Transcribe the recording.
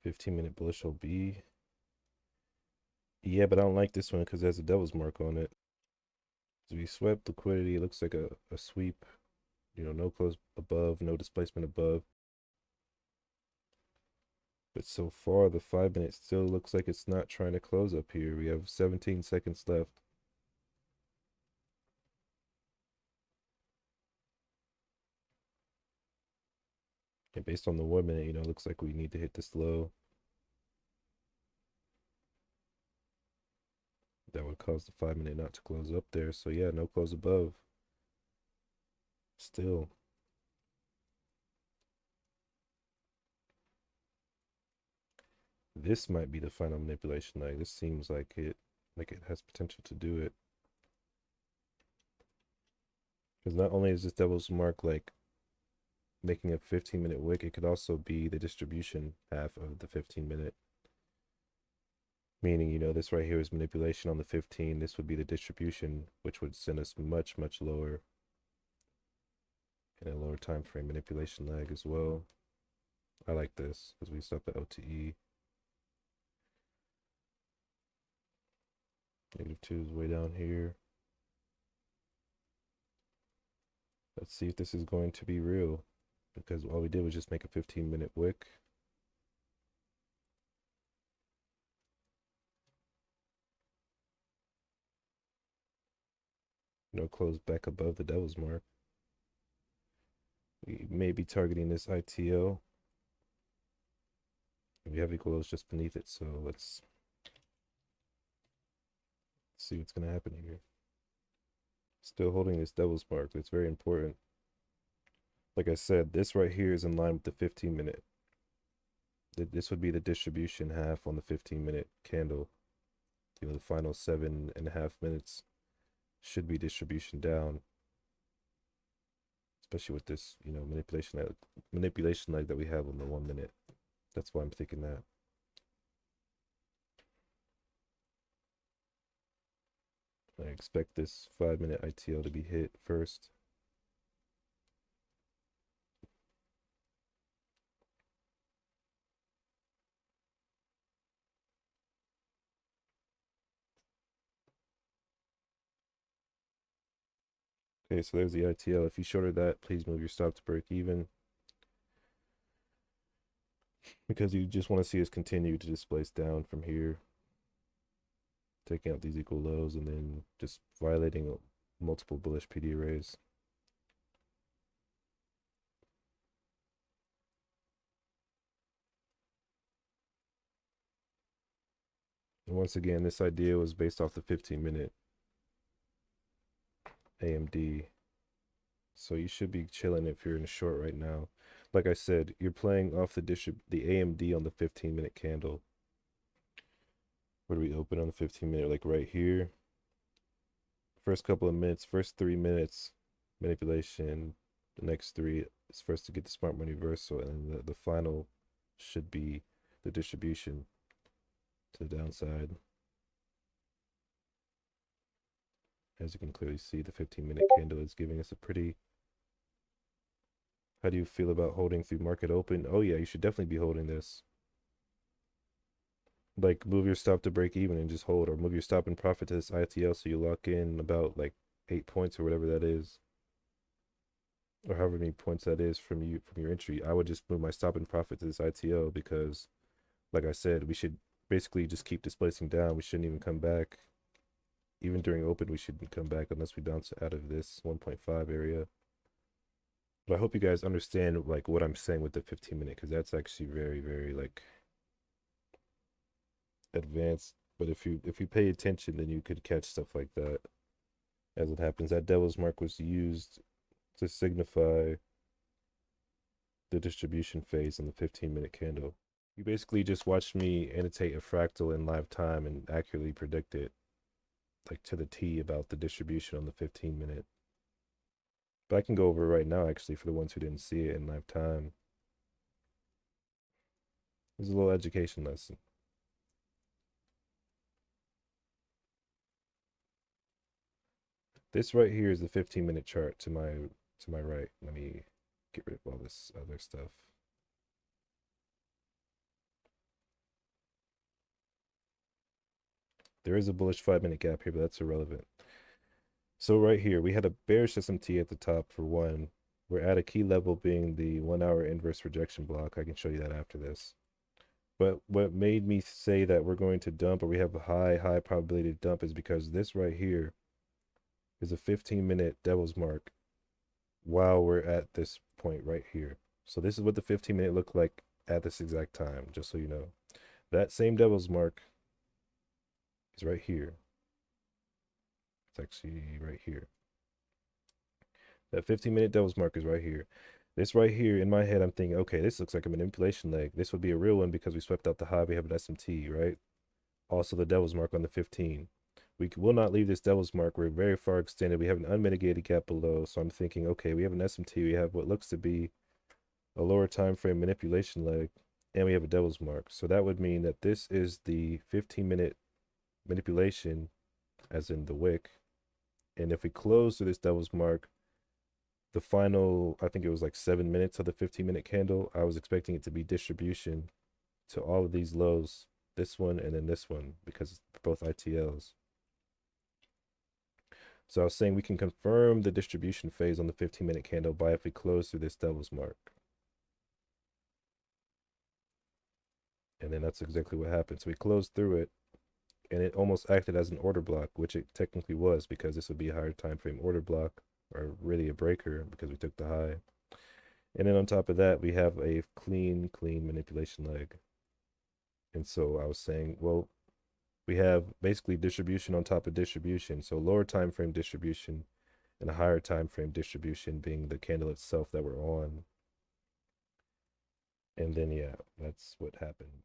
15-minute bullish OB. Yeah, but I don't like this one because there's a devil's mark on it. So we swept liquidity. It looks like a sweep. No close above, no displacement above. But so far, the 5-minute still looks like it's not trying to close up here. We have 17 seconds left. And based on the 1 minute, it looks like we need to hit this low. That would cause the 5-minute not to close up there. So yeah, no close above. Still. This might be the final manipulation leg. This seems like it has potential to do it. Because not only is this devil's mark like making a 15-minute wick, it could also be the distribution half of the 15-minute. Meaning, this right here is manipulation on the 15. This would be the distribution, which would send us much, much lower in a lower time frame manipulation lag as well. I like this because we stop at OTE. -2 is way down here. Let's see if this is going to be real, because all we did was just make a 15-minute wick. Close back above the devil's mark. We may be targeting this ITO. We have equal lows just beneath it, so let's see what's going to happen here. Still holding this devil's mark. That's very important. Like I said, this right here is in line with the 15-minute. This would be the distribution half on the 15-minute candle. The final 7.5 minutes should be distribution down, especially with this, manipulation leg that we have on the 1 minute. That's why I'm thinking that. I expect this 5-minute ITO to be hit first. Okay, so there's the ITL. If you shorted that, please move your stop to break even, because you just want to see us continue to displace down from here, taking out these equal lows and then just violating multiple bullish PD arrays. And once again, this idea was based off the 15-minute AMD. So you should be chilling if you're in a short right now. Like I said, you're playing off the AMD on the 15-minute candle. Where do we open on the 15-minute? Like right here. First couple of minutes, first 3 minutes, manipulation. The next 3 is first to get the smart money reversal, and the final should be the distribution to the downside. As you can clearly see, the 15-minute candle is giving us a pretty... How do you feel about holding through market open? Oh yeah, you should definitely be holding this. Like, move your stop to break even and just hold, or move your stop and profit to this ITL so you lock in about like 8 points or whatever that is, or however many points that is from your entry. I would just move my stop and profit to this ITL because, like I said, we should basically just keep displacing down. We shouldn't even come back. Even during open, we shouldn't come back unless we bounce out of this 1.5 area. But I hope you guys understand like what I'm saying with the 15-minute, because that's actually very, very like advanced. But if you pay attention, then you could catch stuff like that as it happens. That devil's mark was used to signify the distribution phase in the 15-minute candle. You basically just watched me annotate a fractal in live time and accurately predict it, like to the T, about the distribution on the 15-minute. But I can go over it right now, actually, for the ones who didn't see it in live time. There's a little education lesson. This right here is the 15-minute chart to my right. Let me get rid of all this other stuff. There is a bullish 5-minute gap here, but that's irrelevant. So right here, we had a bearish SMT at the top for one. We're at a key level being the 1 hour inverse rejection block. I can show you that after this. But what made me say that we're going to dump, or we have a high probability to dump, is because this right here is a 15-minute devil's mark while we're at this point right here. So this is what the 15-minute looked like at this exact time, just so you know. That same devil's mark is right here. It's actually right here. That 15-minute devil's mark is right here. This right here, in my head, I'm thinking, okay, this looks like a manipulation leg. This would be a real one because we swept out the high. We have an SMT, right? Also the devil's mark on the 15. We will not leave this devil's mark. We're very far extended. We have an unmitigated gap below. So I'm thinking, okay, we have an SMT. We have what looks to be a lower time frame manipulation leg, and we have a devil's mark. So that would mean that this is the 15-minute manipulation, as in the wick. And if we close to this devil's mark, the final, I think it was like 7 minutes of the 15-minute candle, I was expecting it to be distribution to all of these lows, this one and then this one, because it's both ITLs. So I was saying we can confirm the distribution phase on the 15-minute candle by if we close through this devil's mark. And then that's exactly what happened. So we closed through it, and it almost acted as an order block, which it technically was, because this would be a higher time frame order block, or really a breaker, because we took the high. And then on top of that, we have a clean manipulation leg. And so I was saying, well, we have basically distribution on top of distribution. So lower time frame distribution and a higher time frame distribution being the candle itself that we're on. And then, yeah, that's what happened.